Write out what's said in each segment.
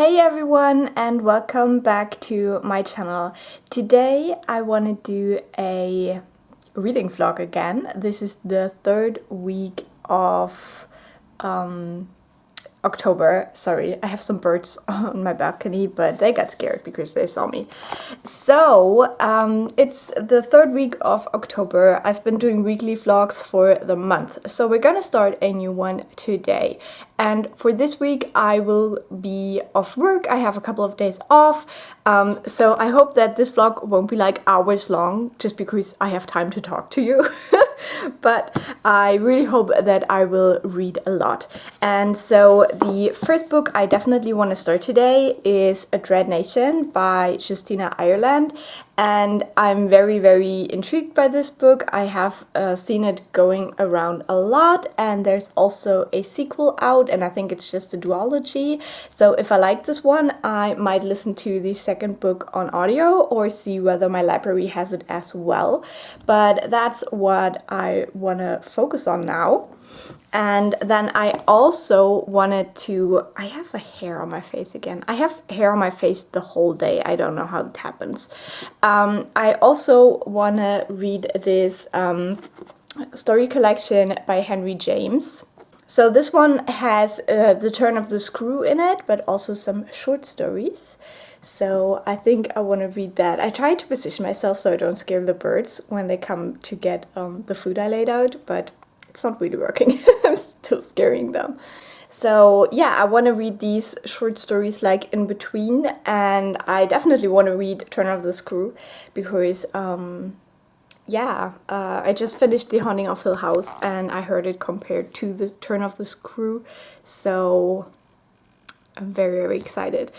Hey everyone, and welcome back to my channel. Today I want to do a reading vlog again. This is the third week of October. Sorry, I have some birds on my balcony, but they got scared because they saw me. So, it's the third week of October. I've been doing weekly vlogs for the month. So we're gonna start a new one today. And for this week, I will be off work. I have a couple of days off. So I hope that this vlog won't be like hours long, just because I have time to talk to you. But I really hope that I will read a lot. And so the first book I definitely want to start today is A Dread Nation by Justina, Ireland. And I'm very, very intrigued by this book. I have seen it going around a lot, and there's also a sequel out, and I think it's just a duology. So if I like this one, I might listen to the second book on audio or see whether my library has it as well. But that's what I want to focus on now. And then I also wanted to... I have a hair on my face again. I have hair on my face the whole day. I don't know how it happens. I also want to read this story collection by Henry James. So this one has The Turn of the Screw in it, but also some short stories. So I think I want to read that. I try to position myself so I don't scare the birds when they come to get the food I laid out, but it's not really working. I'm still scaring them. So yeah, I want to read these short stories like in between, and I definitely want to read Turn of the Screw because I just finished The Haunting of Hill House and I heard it compared to The Turn of the Screw, so I'm very, very excited.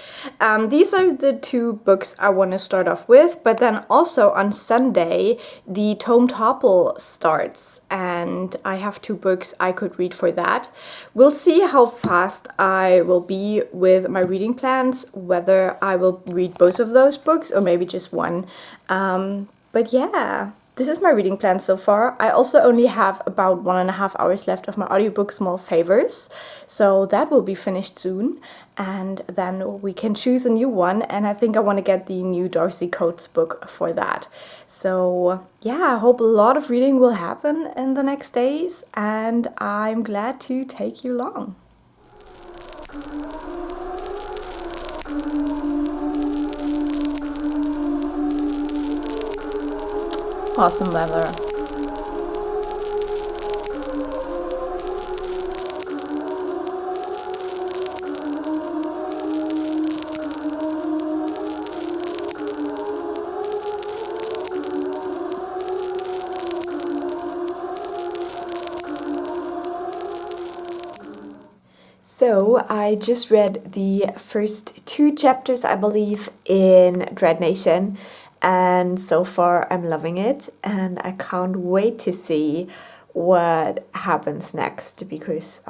These are the two books I want to start off with, but then also on Sunday, the Tome Topple starts, and I have two books I could read for that. We'll see how fast I will be with my reading plans, whether I will read both of those books or maybe just one. But yeah. This is my reading plan so far. I also only have about 1.5 hours left of my audiobook Small Favors, so that will be finished soon, and then we can choose a new one, and I think I want to get the new Darcy Coates book for that. So yeah, I hope a lot of reading will happen in the next days, and I'm glad to take you along. Awesome weather. So I just read the first 2 chapters, I believe, in Dread Nation. And so far I'm loving it, and I can't wait to see what happens next because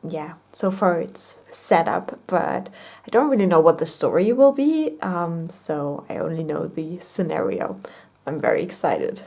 yeah, so far it's set up, but I don't really know what the story will be, so I only know the scenario. I'm very excited.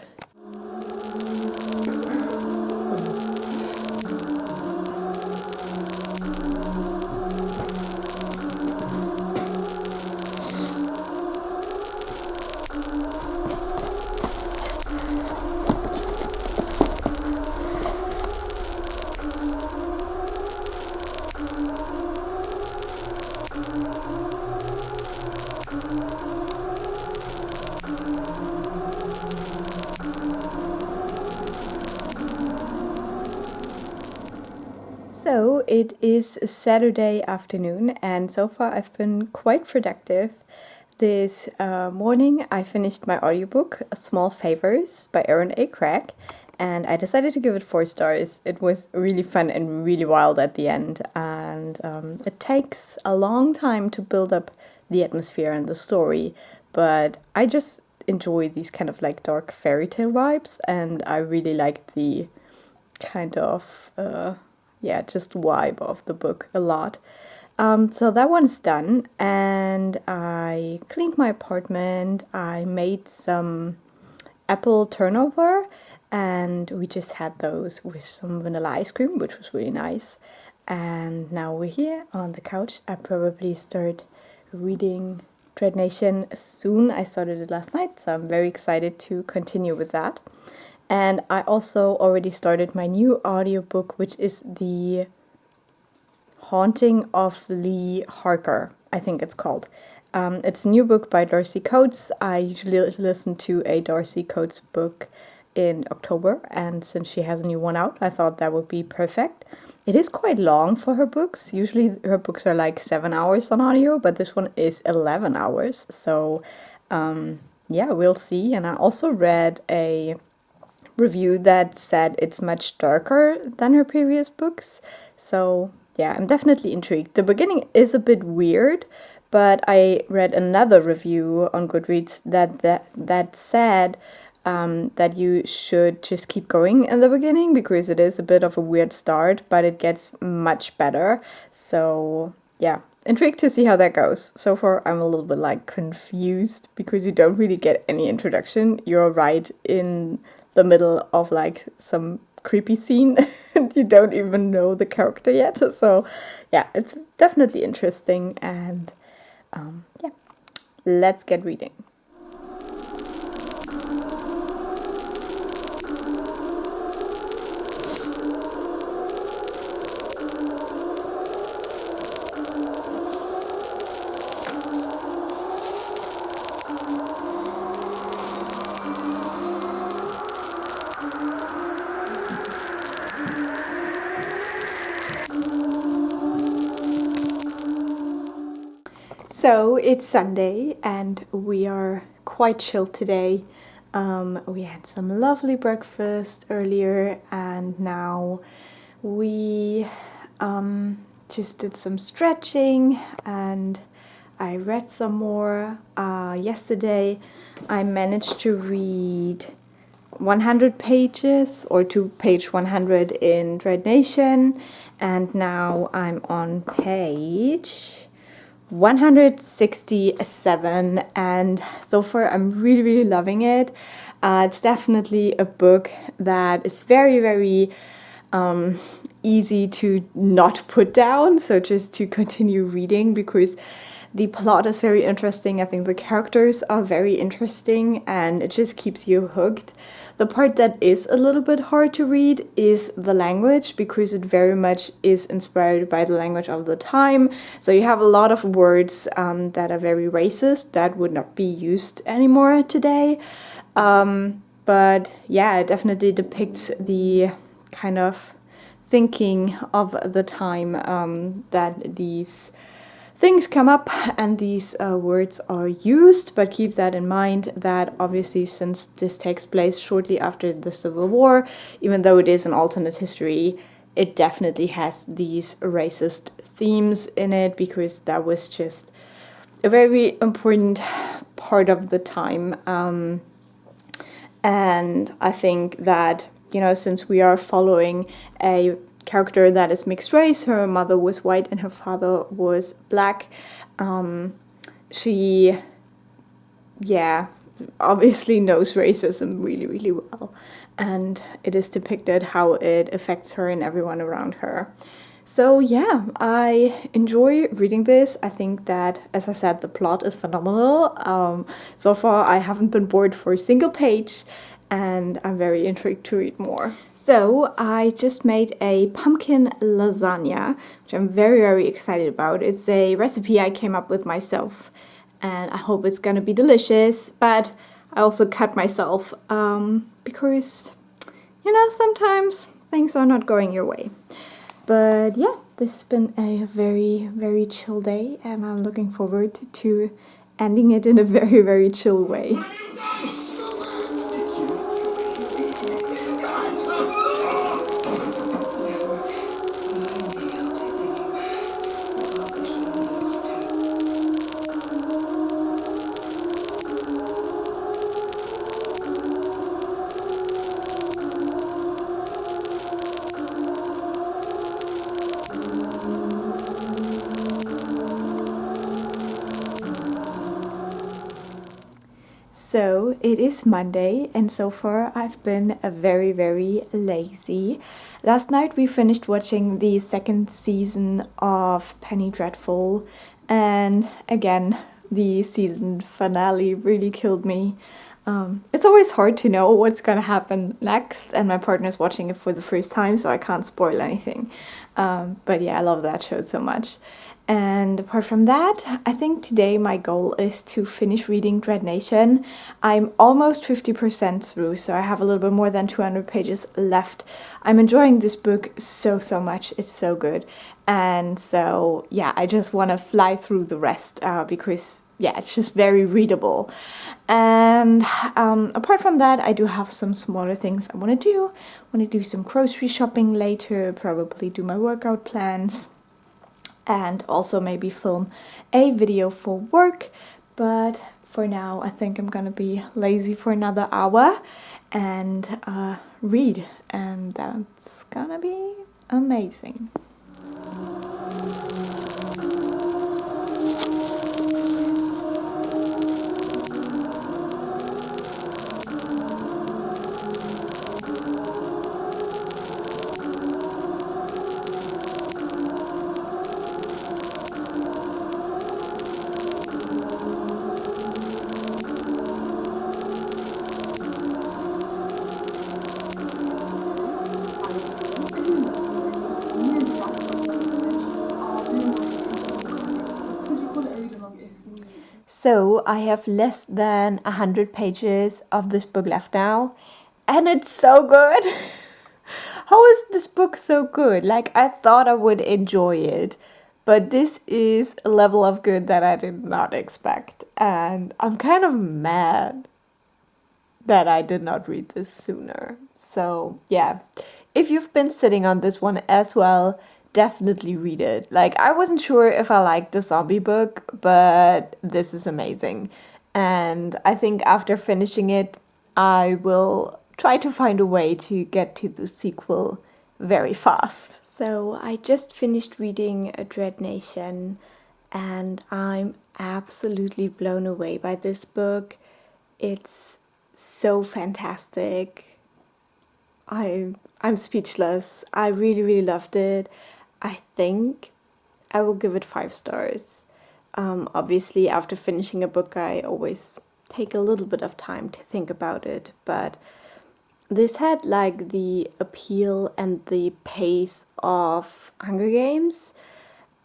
So it is Saturday afternoon, and so far I've been quite productive. This morning I finished my audiobook, Small Favors by Erin, and I decided to give it 4 stars. It was really fun and really wild at the end, and it takes a long time to build up the atmosphere and the story, but I just enjoy these kind of like dark fairy tale vibes, and I really liked the kind of just vibe of the book a lot. So that one's done, and I cleaned my apartment. I made some apple turnover, and we just had those with some vanilla ice cream, which was really nice. And now we're here on the couch. I probably start reading Dread Nation soon. I started it last night, so I'm very excited to continue with that. And I also already started my new audiobook, which is The Haunting of Leigh Harker, I think it's called. It's a new book by Darcy Coates. I usually listen to a Darcy Coates book in October, and since she has a new one out, I thought that would be perfect. It is quite long for her books. Usually her books are like 7 hours on audio, but this one is 11 hours. So yeah, we'll see. And I also read a review that said it's much darker than her previous books. So yeah, I'm definitely intrigued. The beginning is a bit weird, but I read another review on Goodreads that said that you should just keep going in the beginning because it is a bit of a weird start, but it gets much better. So yeah, intrigued to see how that goes. So far, I'm a little bit like confused because you don't really get any introduction. You're right in the middle of like some creepy scene and you don't even know the character yet. So yeah, it's definitely interesting, and yeah, let's get reading. So it's Sunday and we are quite chilled today. We had some lovely breakfast earlier, and now we just did some stretching and I read some more. Yesterday I managed to read 100 pages or to page 100 in Dread Nation, and now I'm on page 167, and so far I'm really loving it. It's definitely a book that is very easy to not put down, so just to continue reading because the plot is very interesting. I think the characters are very interesting and it just keeps you hooked. The part that is a little bit hard to read is the language, because it very much is inspired by the language of the time. So you have a lot of words that are very racist that would not be used anymore today. But yeah, it definitely depicts the kind of thinking of the time that these things come up and these words are used. But keep that in mind that obviously, since this takes place shortly after the Civil War, even though it is an alternate history, it definitely has these racist themes in it, because that was just a very important part of the time. And I think that, you know, since we are following a character that is mixed race, her mother was white and her father was black, she, yeah, obviously knows racism really well, and it is depicted how it affects her and everyone around her. So yeah, I enjoy reading this. I think that, as I said, the plot is phenomenal. So far I haven't been bored for a single page, and I'm very intrigued to read more. So I just made a pumpkin lasagna, which I'm very excited about. It's a recipe I came up with myself, and I hope it's gonna be delicious. But I also cut myself because, you know, sometimes things are not going your way. But yeah, this has been a very chill day, and I'm looking forward to ending it in a very chill way. So it is Monday, and so far I've been very lazy. Last night we finished watching the second season of Penny Dreadful, And again, the season finale really killed me. It's always hard to know what's gonna happen next, and my partner's watching it for the first time, so I can't spoil anything. But yeah, I love that show so much. And apart from that, I think today my goal is to finish reading Dread Nation. I'm almost 50% through, so I have a little bit more than 200 pages left. I'm enjoying this book so much. It's so good. And so, yeah, I just want to fly through the rest because, yeah, it's just very readable. And apart from that, I do have some smaller things I want to do. I want to do some grocery shopping later, probably do my workout plans, and also maybe film a video for work. But for now, I think I'm gonna be lazy for another hour and read, and that's gonna be amazing. So I have less than 100 pages of this book left now, and it's so good. How is this book so good? Like, I thought I would enjoy it, but this is a level of good that I did not expect, and I'm kind of mad that I did not read this sooner. So yeah, if you've been sitting on this one as well, definitely read it. Like, I wasn't sure if I liked the zombie book, but this is amazing. And I think after finishing it, I will try to find a way to get to the sequel very fast. So I just finished reading A Dread Nation, and I'm absolutely blown away by this book. It's so fantastic. I'm speechless. I really loved it. I think I will give it 5 stars. Obviously, after finishing a book, I always take a little bit of time to think about it, but this had like the appeal and the pace of Hunger Games,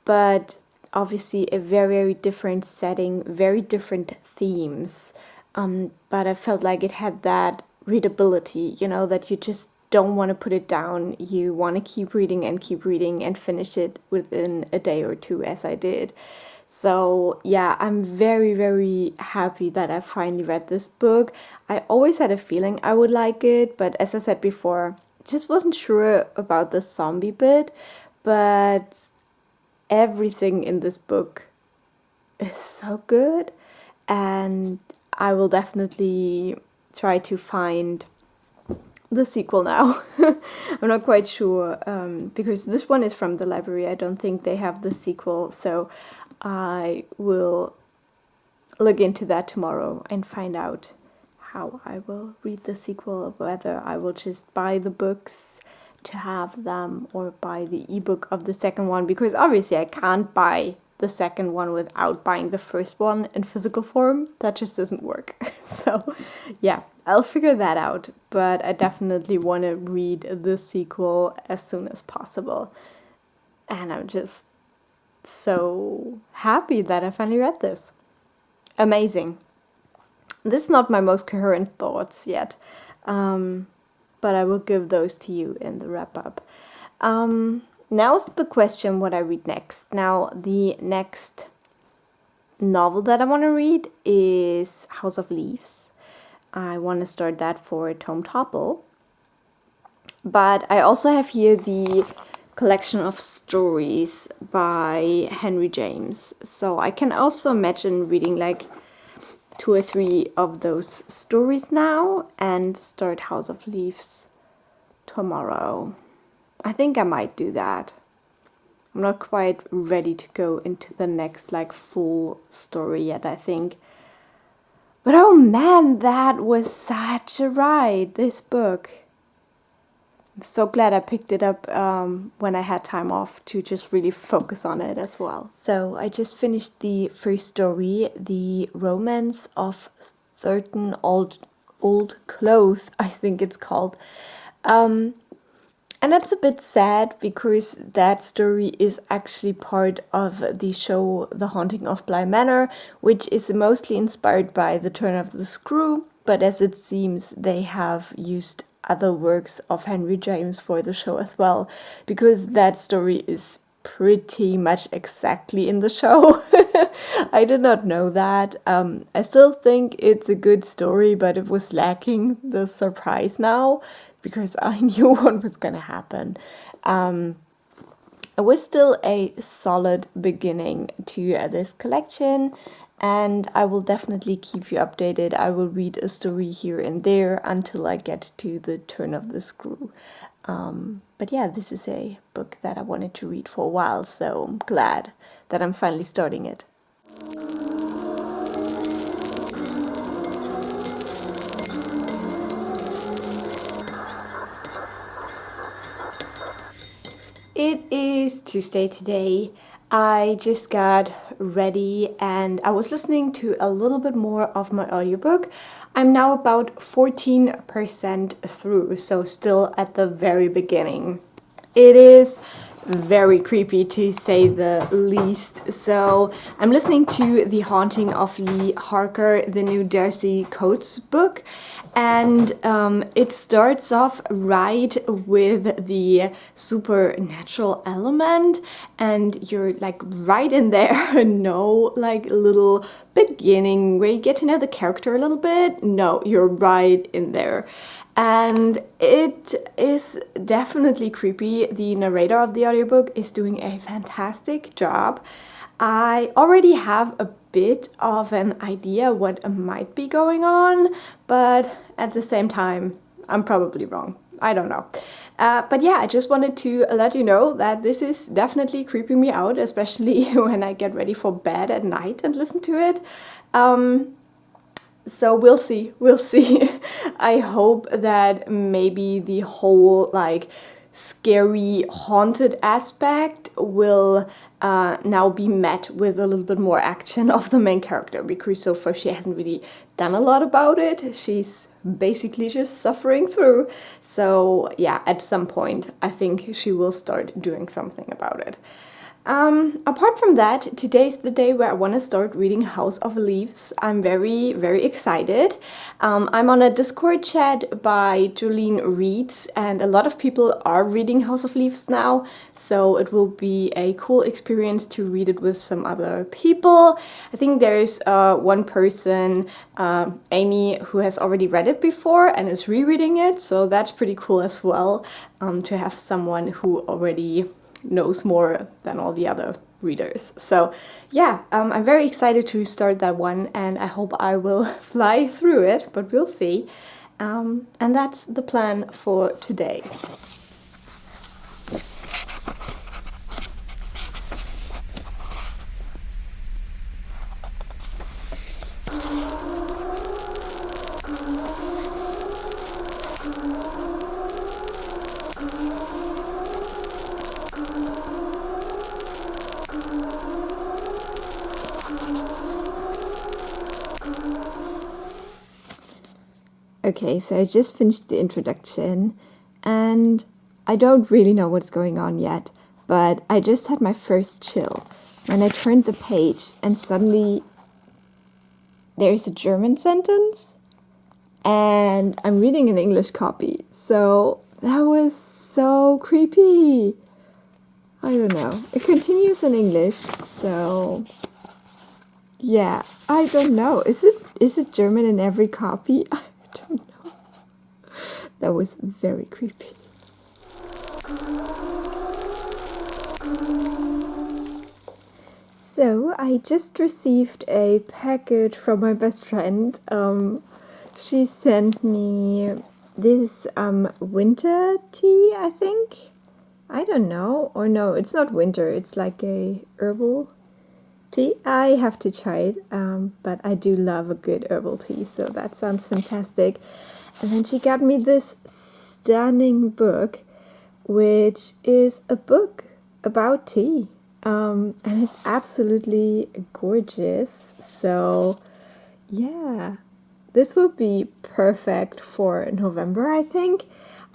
but obviously a very different setting, very different themes. But I felt like it had that readability, you know, that you just don't want to put it down. You want to keep reading and finish it within a day or two, as I did. So yeah, I'm very happy that I finally read this book. I always had a feeling I would like it, but as I said before, just wasn't sure about the zombie bit. But everything in this book is so good, and I will definitely try to find the sequel now. I'm not quite sure, because this one is from the library. I don't think they have the sequel, so I will look into that tomorrow and find out how I will read the sequel, whether I will just buy the books to have them or buy the ebook of the second one, because obviously I can't buy the second one without buying the first one in physical form. That just doesn't work. So yeah, I'll figure that out, but I definitely want to read the sequel as soon as possible. And I'm just so happy that I finally read this. Amazing. This is not my most coherent thoughts yet, but I will give those to you in the wrap-up. Now's the question what I read next. Now, the next novel that I want to read is House of Leaves. I want to start that for Tome Topple. But I also have here the collection of stories by Henry James. So I can also imagine reading like 2 or 3 of those stories now and start House of Leaves tomorrow. I think I might do that. I'm not quite ready to go into the next like full story yet, I think. But oh man, that was such a ride, this book. so glad I picked it up when I had time off to just really focus on it as well. So I just finished the first story, The Romance of Certain Old Clothes, I think it's called. And that's a bit sad because that story is actually part of the show The Haunting of Bly Manor, which is mostly inspired by The Turn of the Screw, but as it seems they have used other works of Henry James for the show as well, because that story is pretty much exactly in the show. I did not know that. I still think it's a good story, but it was lacking the surprise now because I knew what was gonna happen. It was still a solid beginning to this collection, and I will definitely keep you updated. I will read a story here and there until I get to The Turn of the Screw. But yeah, this is a book that I wanted to read for a while, so I'm glad that I'm finally starting it. It is Tuesday today. I just got ready and I was listening to a little bit more of my audiobook. I'm now about 14% through, so still at the very beginning. It is very creepy to say the least. So I'm listening to The Haunting of Leigh Harker, the new Darcy Coates book, and it starts off right with the supernatural element, and you're like right in there. No like little beginning where you get to know the character a little bit. No, you're right in there. And it is definitely creepy. The narrator of the audiobook is doing a fantastic job. I already have a bit of an idea what might be going on, but at the same time, I'm probably wrong. I don't know. But yeah, I just wanted to let you know that this is definitely creeping me out, especially when I get ready for bed at night and listen to it. So we'll see. I hope that maybe the whole like scary haunted aspect will now be met with a little bit more action of the main character, because so far she hasn't really done a lot about it. She's basically just suffering through. So yeah, at some point I think she will start doing something about it. Apart from that, today's the day where I want to start reading House of Leaves. I'm very, very excited. I'm on a Discord chat by Jolene Reads, and a lot of people are reading House of Leaves now, so it will be a cool experience to read it with some other people. I think there's one person, Amy, who has already read it before and is rereading it, so that's pretty cool as well, to have someone who already knows more than all the other readers. So yeah, I'm very excited to start that one, and I hope I will fly through it, but we'll see. And that's the plan for today. Okay, so I just finished the introduction, and I don't really know what's going on yet, but I just had my first chill when I turned the page and suddenly there's a German sentence and I'm reading an English copy, so that was so creepy. I don't know. It continues in English, so yeah, I don't know. Is it German in every copy? I don't know. That was very creepy. So I just received a package from my best friend. She sent me this winter tea, I think. I don't know. Or no, it's not winter. It's like a herbal tea. I have to try it, but I do love a good herbal tea, so that sounds fantastic. And then she got me this stunning book. which is a book about tea. And it's absolutely gorgeous. So, yeah, this will be perfect for November, I think.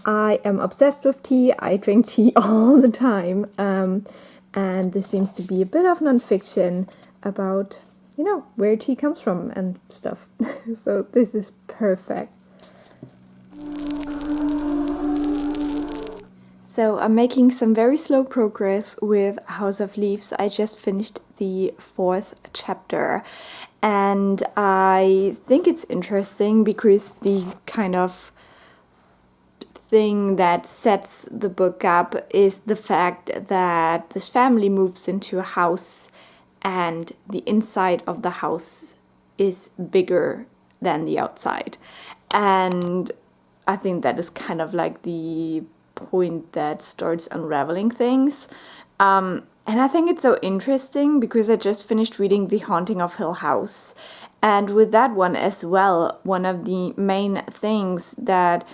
I am obsessed with tea. I drink tea all the time. And this seems to be a bit of nonfiction about, where tea comes from and stuff. So this is perfect. So I'm making some very slow progress with House of Leaves. I just finished the 4th chapter, and I think it's interesting because the kind of thing that sets the book up is the fact that this family moves into a house and the inside of the house is bigger than the outside. And I think that is kind of like the point that starts unraveling things. And I think it's so interesting because I just finished reading The Haunting of Hill House. And with that one as well, one of the main things that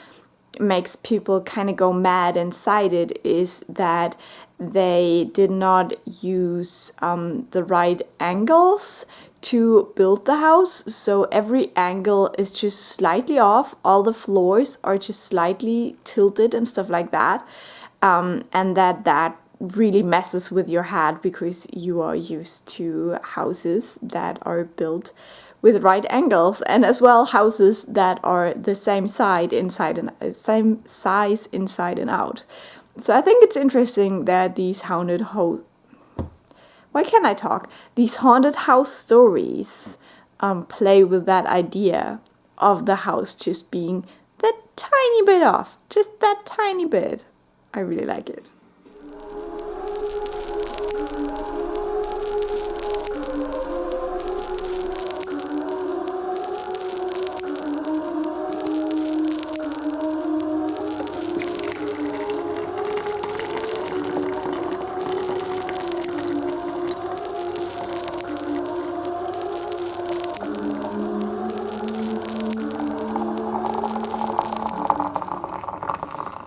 makes people kind of go mad inside it is that they did not use the right angles to build the house. So every angle is just slightly off. All the floors are just slightly tilted and stuff like that. And that really messes with your head because you are used to houses that are built with right angles, and as well houses that are the same size inside and out. So I think it's interesting that these haunted house stories play with that idea of the house just being that tiny bit off, just that tiny bit. I really like it.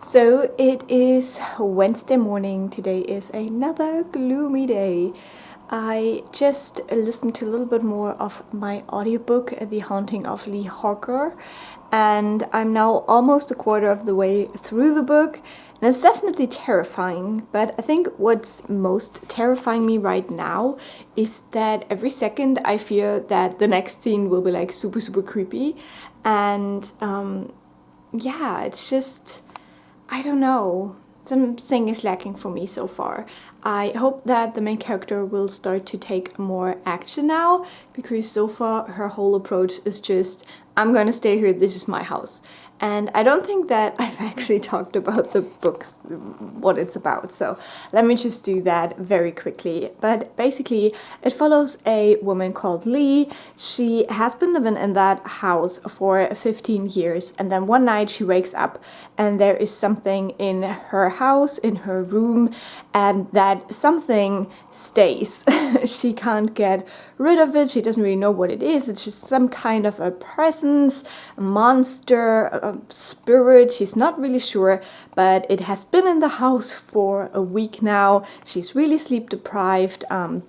So it is Wednesday morning. Today is another gloomy day. I just listened to a little bit more of my audiobook, The Haunting of Leigh Harker, and I'm now almost a quarter of the way through the book. And it's definitely terrifying, but I think what's most terrifying me right now is that every second I fear that the next scene will be like super, super creepy. And yeah, it's just, I don't know. Something is lacking for me so far. I hope that the main character will start to take more action now, because so far her whole approach is just, I'm gonna stay here, this is my house. And I don't think that I've actually talked about the books, what it's about. So let me just do that very quickly. But basically, it follows a woman called Leigh. She has been living in that house for 15 years. And then one night she wakes up and there is something in her house, in her room, and that something stays. She can't get rid of it. She doesn't really know what it is. It's just some kind of a presence, a monster, a spirit. She's not really sure, but it has been in the house for a week now. She's really sleep deprived,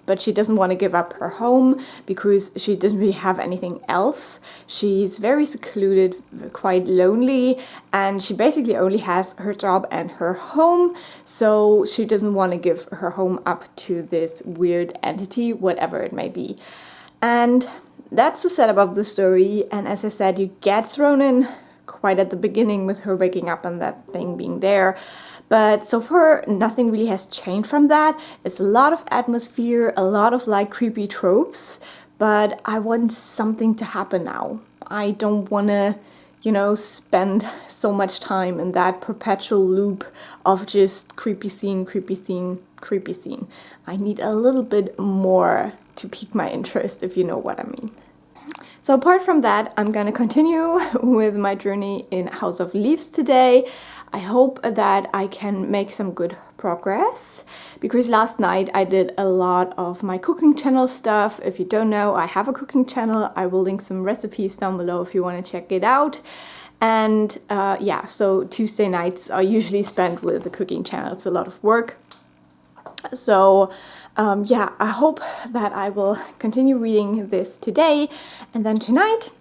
but she doesn't want to give up her home because she doesn't really have anything else. She's very secluded, quite lonely, and she basically only has her job and her home, so she doesn't want to give her home up to this weird entity, whatever it may be. And that's the setup of the story, and as I said, you get thrown in quite at the beginning with her waking up and that thing being there. But so far, nothing really has changed from that. It's a lot of atmosphere, a lot of like creepy tropes, but I want something to happen now. I don't want to, spend so much time in that perpetual loop of just creepy scene, creepy scene, creepy scene. I need a little bit more to pique my interest, if you know what I mean. So apart from that, I'm gonna continue with my journey in House of Leaves today. I hope that I can make some good progress, because last night I did a lot of my cooking channel stuff. If you don't know, I have a cooking channel. I will link some recipes down below if you want to check it out. And yeah, so Tuesday nights are usually spent with the cooking channel. It's a lot of work. So yeah, I hope that I will continue reading this today. And then tonight,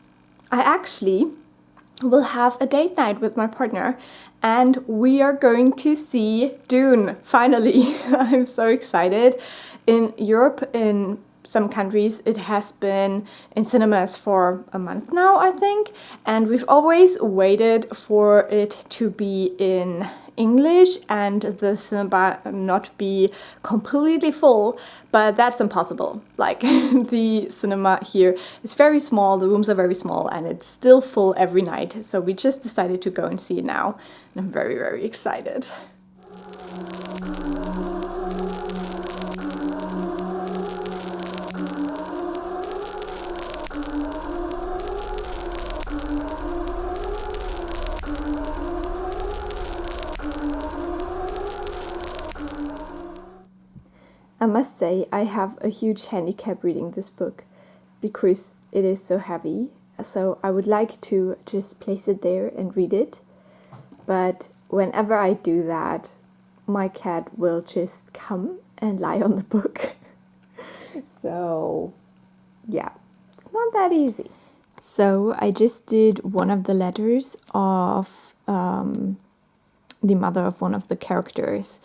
I actually will have a date night with my partner. And we are going to see Dune, finally. I'm so excited. In Europe, in some countries, it has been in cinemas for a month now, I think. And we've always waited for it to be in English and the cinema not be completely full, but that's impossible. Like, the cinema here is very small, the rooms are very small, and it's still full every night. So we just decided to go and see it now, and I'm very, very excited. I must say, I have a huge handicap reading this book because it is so heavy. So I would like to just place it there and read it. But whenever I do that, my cat will just come and lie on the book. So yeah, it's not that easy. So I just did one of the letters of the mother of one of the characters.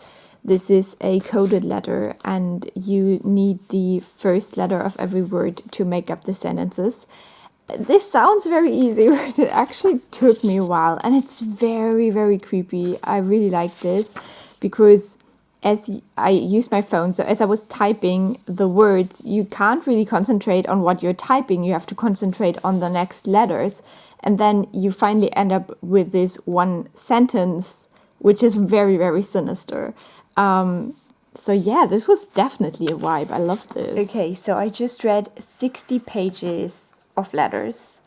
This is a coded letter, and you need the first letter of every word to make up the sentences. This sounds very easy, but it actually took me a while, and it's very, very creepy. I really like this because as I use my phone, so as I was typing the words, you can't really concentrate on what you're typing. You have to concentrate on the next letters, and then you finally end up with this one sentence, which is very, very sinister. So yeah, this was definitely a vibe. I love this. Okay, so I just read 60 pages of letters.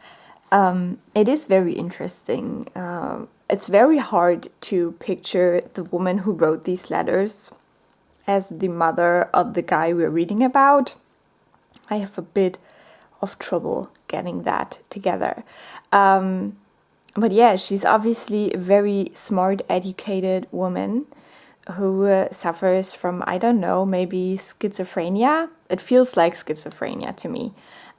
It is very interesting. It's very hard to picture the woman who wrote these letters as the mother of the guy we're reading about. I have a bit of trouble getting that together. But yeah, she's obviously a very smart, educated woman who suffers from, I don't know, maybe schizophrenia. It feels like schizophrenia to me.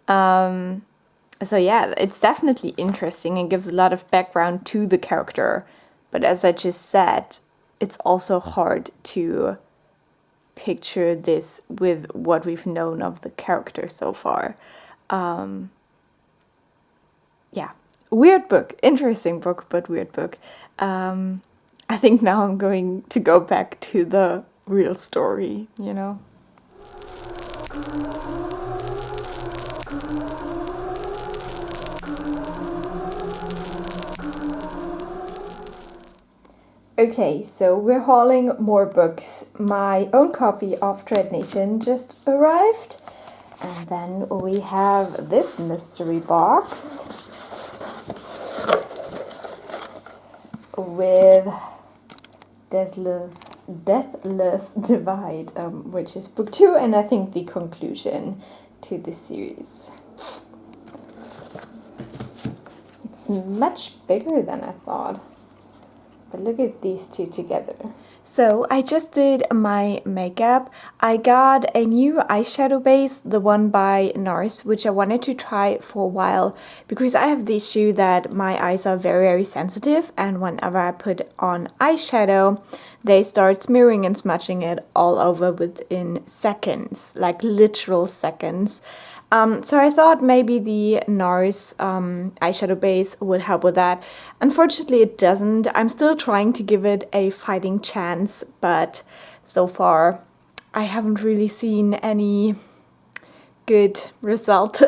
So yeah, it's definitely interesting and gives a lot of background to the character. But as I just said, it's also hard to picture this with what we've known of the character so far. Yeah, weird book, interesting book, but weird book. I think now I'm going to go back to the real story, you know? Okay, so we're hauling more books. My own copy of Dread Nation just arrived. And then we have this mystery box with Deathless Divide, which is book 2, and I think the conclusion to the series. It's much bigger than I thought, but look at these two together. So I just did my makeup. I got a new eyeshadow base, the one by NARS, which I wanted to try for a while because I have the issue that my eyes are very, very sensitive, and whenever I put on eyeshadow, they start smearing and smudging it all over within seconds, like literal seconds. So I thought maybe the NARS eyeshadow base would help with that. Unfortunately, it doesn't. I'm still trying to give it a fighting chance, but so far I haven't really seen any good result.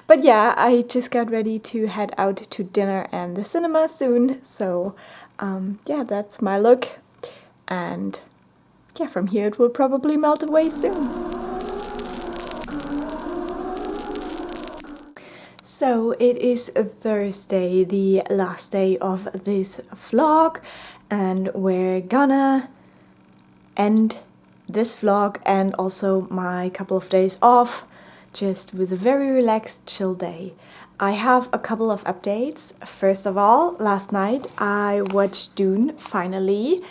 But yeah, I just got ready to head out to dinner and the cinema soon. So yeah, that's my look. And yeah, from here it will probably melt away soon. So it is Thursday, the last day of this vlog, and we're gonna end this vlog and also my couple of days off just with a very relaxed, chill day. I have a couple of updates. First of all, last night I watched Dune finally.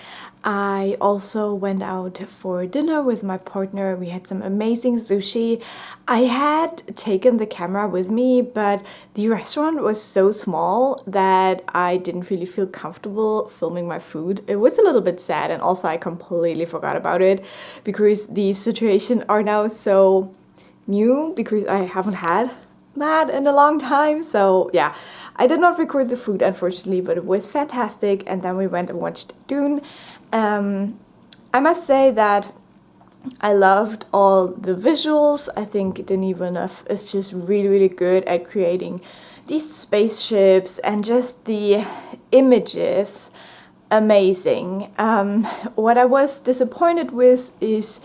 I also went out for dinner with my partner. We had some amazing sushi. I had taken the camera with me, but the restaurant was so small that I didn't really feel comfortable filming my food. It was a little bit sad, and also I completely forgot about it because the situation are now so new because I haven't had that in a long time. So yeah, I did not record the food unfortunately, but it was fantastic. And then we went and watched Dune. I must say that I loved all the visuals. I think Denis Villeneuve is just really good at creating these spaceships and just the images. Amazing. What I was disappointed with is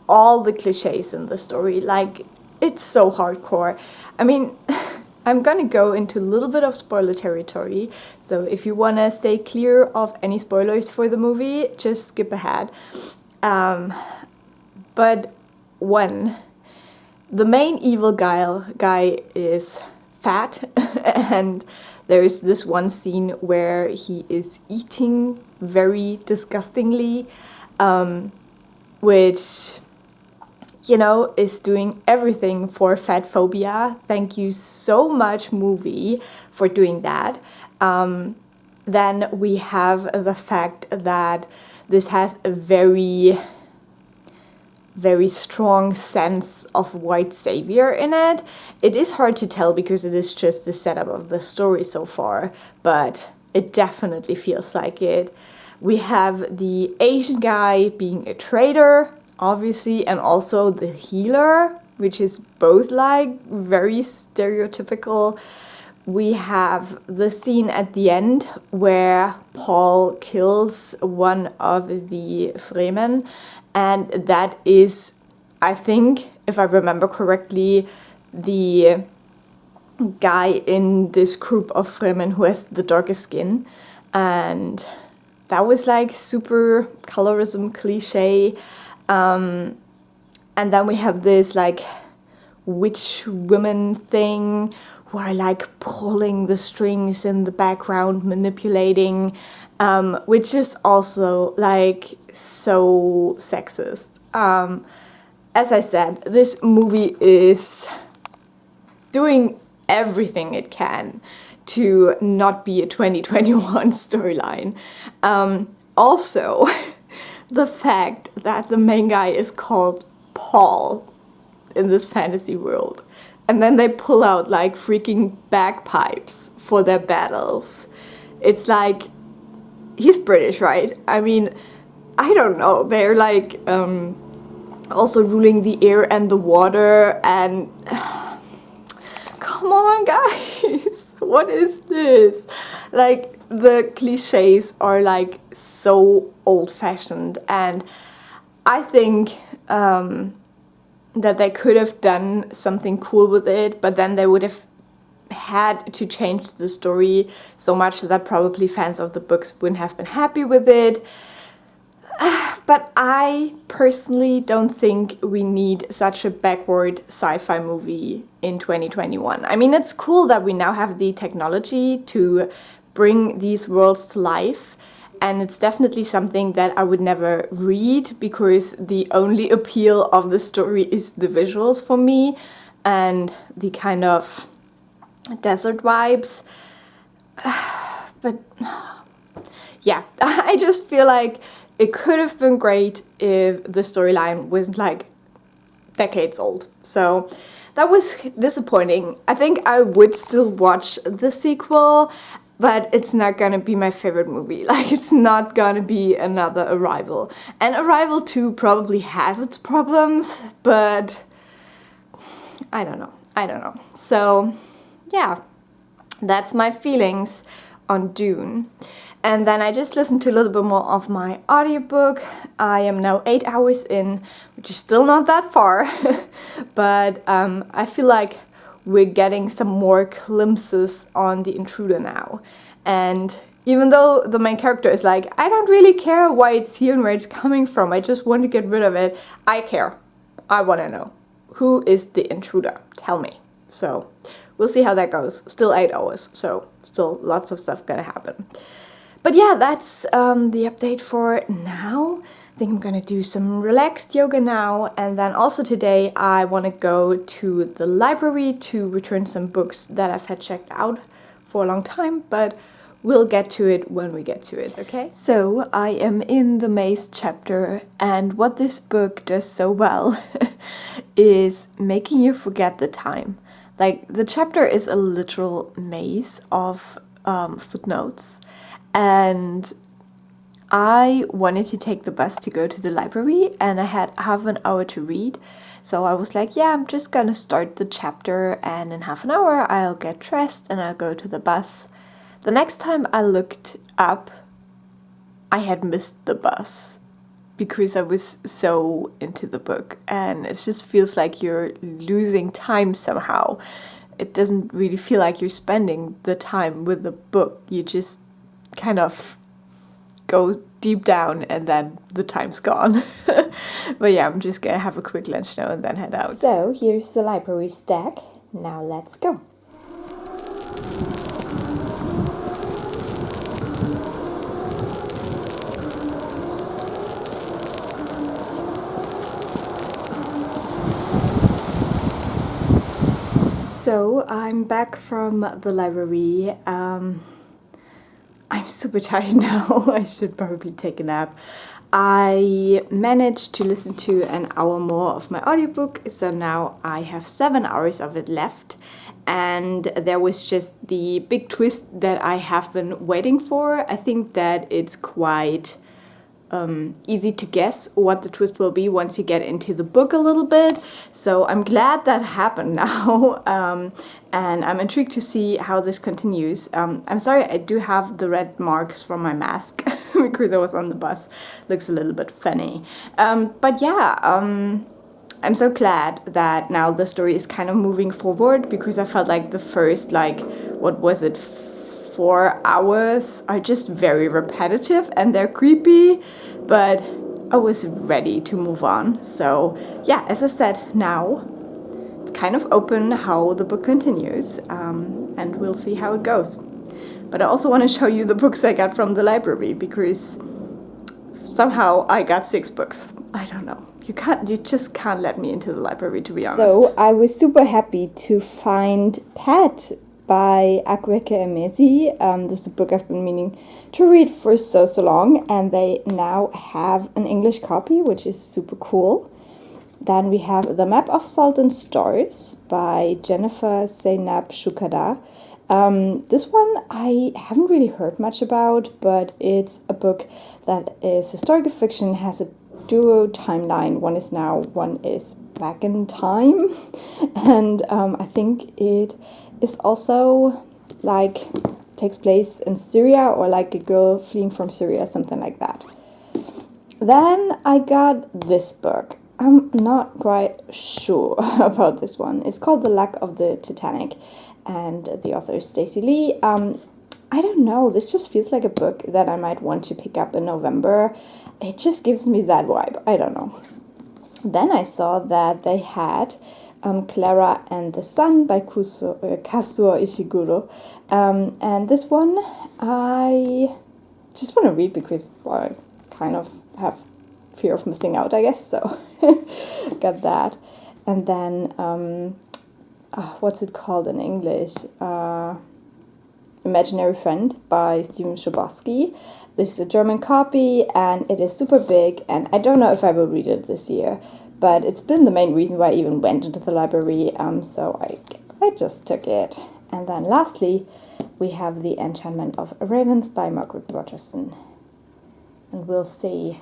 all the cliches in the story. Like, it's so hardcore. I mean, I'm gonna go into a little bit of spoiler territory, so if you wanna stay clear of any spoilers for the movie, just skip ahead. But one, the main evil guy is fat, and there is this one scene where he is eating very disgustingly, which, you know, is doing everything for fat phobia. Thank you so much, movie, for doing that. Then we have the fact that this has a very strong sense of white savior in it. It is hard to tell because it is just the setup of the story so far, but it definitely feels like it. We have the Asian guy being a traitor, obviously, and also the healer, which is both like very stereotypical. We have the scene at the end where Paul kills one of the Fremen, and that is, I think, if I remember correctly, the guy in this group of Fremen who has the darkest skin, and that was like super colorism cliche. And then we have this like witch woman thing who are like pulling the strings in the background, manipulating, which is also like so sexist. As I said, this movie is doing everything it can to not be a 2021 storyline. Also, the fact that the main guy is called Paul in this fantasy world, and then they pull out like freaking bagpipes for their battles. It's like, he's British, right? I mean, I don't know. They're like also ruling the air and the water, and come on, guys, what is this? Like, the cliches are like so old-fashioned, and I think that they could have done something cool with it, but then they would have had to change the story so much that probably fans of the books wouldn't have been happy with it. But I personally don't think we need such a backward sci-fi movie in 2021. I mean, it's cool that we now have the technology to bring these worlds to life, and it's definitely something that I would never read because the only appeal of the story is the visuals for me and the kind of desert vibes. But yeah, I just feel like it could have been great if the storyline was like decades old. So that was disappointing. I think I would still watch the sequel, but it's not gonna be my favorite movie. Like, it's not gonna be another Arrival. And Arrival 2 probably has its problems, but I don't know. So yeah, that's my feelings on Dune. And then I just listened to a little bit more of my audiobook. I am now 8 hours in, which is still not that far, but I feel like we're getting some more glimpses on the intruder now. And even though the main character is like, I don't really care why it's here and where it's coming from, I just want to get rid of it, I care. I want to know. Who is the intruder? Tell me. So we'll see how that goes. Still 8 hours, so still lots of stuff gonna happen. But yeah, that's the update for now. I think I'm gonna do some relaxed yoga now, and then also today I want to go to the library to return some books that I've had checked out for a long time, but we'll get to it when we get to it, okay? So I am in the maze chapter, and what this book does so well is making you forget the time. Like, the chapter is a literal maze of footnotes, and I wanted to take the bus to go to the library, and I had half an hour to read. So I was like, yeah, I'm just gonna start the chapter, and in half an hour I'll get dressed and I'll go to the bus. The next time I looked up, I had missed the bus because I was so into the book, and it just feels like you're losing time somehow. It doesn't really feel like you're spending the time with the book. You just kind of go deep down and then the time's gone. But yeah, I'm just gonna have a quick lunch now and then head out. So here's the library stack. Now let's go. So I'm back from the library. I'm super tired now. I should probably take a nap. I managed to listen to an hour more of my audiobook, so now I have 7 hours of it left. And there was just the big twist that I have been waiting for. I think that it's quite easy to guess what the twist will be once you get into the book a little bit. So I'm glad that happened now, and I'm intrigued to see how this continues. I'm sorry, I do have the red marks from my mask because I was on the bus. Looks a little bit funny. But yeah, I'm so glad that now the story is kind of moving forward, because I felt like the first, like, what was it, 4 hours are just very repetitive and they're creepy, but I was ready to move on. So yeah, as I said, now it's kind of open how the book continues, and we'll see how it goes. But I also want to show you the books I got from the library, because somehow I got 6 books. I don't know. You just can't let me into the library, to be honest. So I was super happy to find Pat by Akweke Emezi. This is a book I've been meaning to read for so long, and they now have an English copy, which is super cool. Then we have The Map of Salt and Stars by Jennifer Zainab Shukada. This one I haven't really heard much about, but it's a book that is historical fiction, has a duo timeline. One is now, one is back in time. And I think it is also like takes place in Syria, or like a girl fleeing from Syria, something like that. Then I got this book. I'm not quite sure about this one. It's called The Luck of the Titanic, and the author is Stacey Leigh. I don't know, this just feels like a book that I might want to pick up in November. It just gives me that vibe. I don't know. Then I saw that they had Clara and the Sun by Kazuo Ishiguro. And this one I just want to read because I kind of have fear of missing out, I guess. So got that. And then, what's it called in English? Imaginary Friend by Stephen Chbosky. This is a German copy, and it is super big, and I don't know if I will read it this year, but it's been the main reason why I even went into the library, so I just took it. And then lastly, we have The Enchantment of Ravens by Margaret Rogerson, and we'll see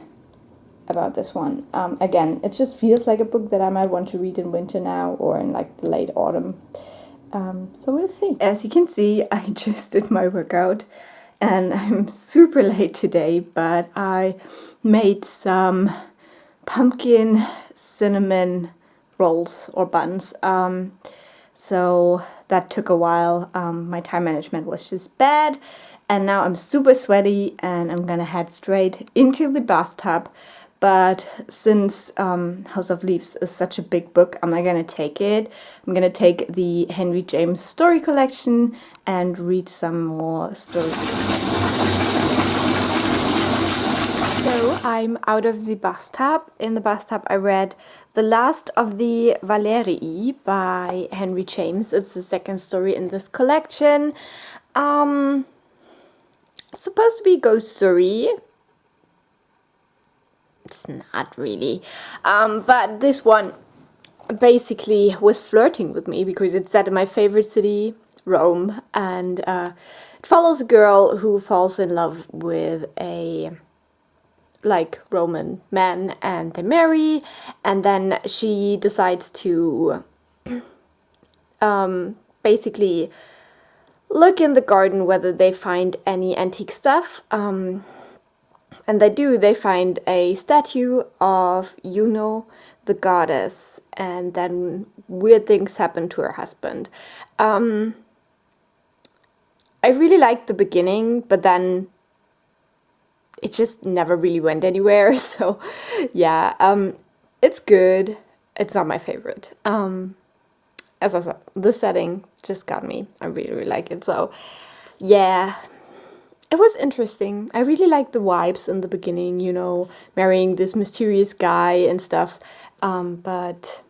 about this one. Again, it just feels like a book that I might want to read in winter now, or in like the late autumn. So we'll see. As you can see, I just did my workout, and I'm super late today, but I made some pumpkin cinnamon rolls or buns So that took a while. My time management was just bad. And now I'm super sweaty and I'm gonna head straight into the bathtub. But since House of Leaves is such a big book, I'm not gonna take it. I'm gonna take the Henry James story collection and read some more stories. So I'm out of the bathtub. In the bathtub I read The Last of the Valerii by Henry James. It's the second story in this collection. It's supposed to be a ghost story. It's not really. But this one basically was flirting with me because it's set in my favorite city, Rome, and it follows a girl who falls in love with a Roman man, and they marry, and then she decides to basically look in the garden whether they find any antique stuff. And they do. They find a statue of Juno, the goddess, and then weird things happen to her husband. I really liked the beginning, but then it just never really went anywhere. So yeah, it's good. It's not my favorite. As I said, the setting just got me. I really, really like it. So yeah, it was interesting. I really liked the vibes in the beginning, you know, marrying this mysterious guy and stuff. But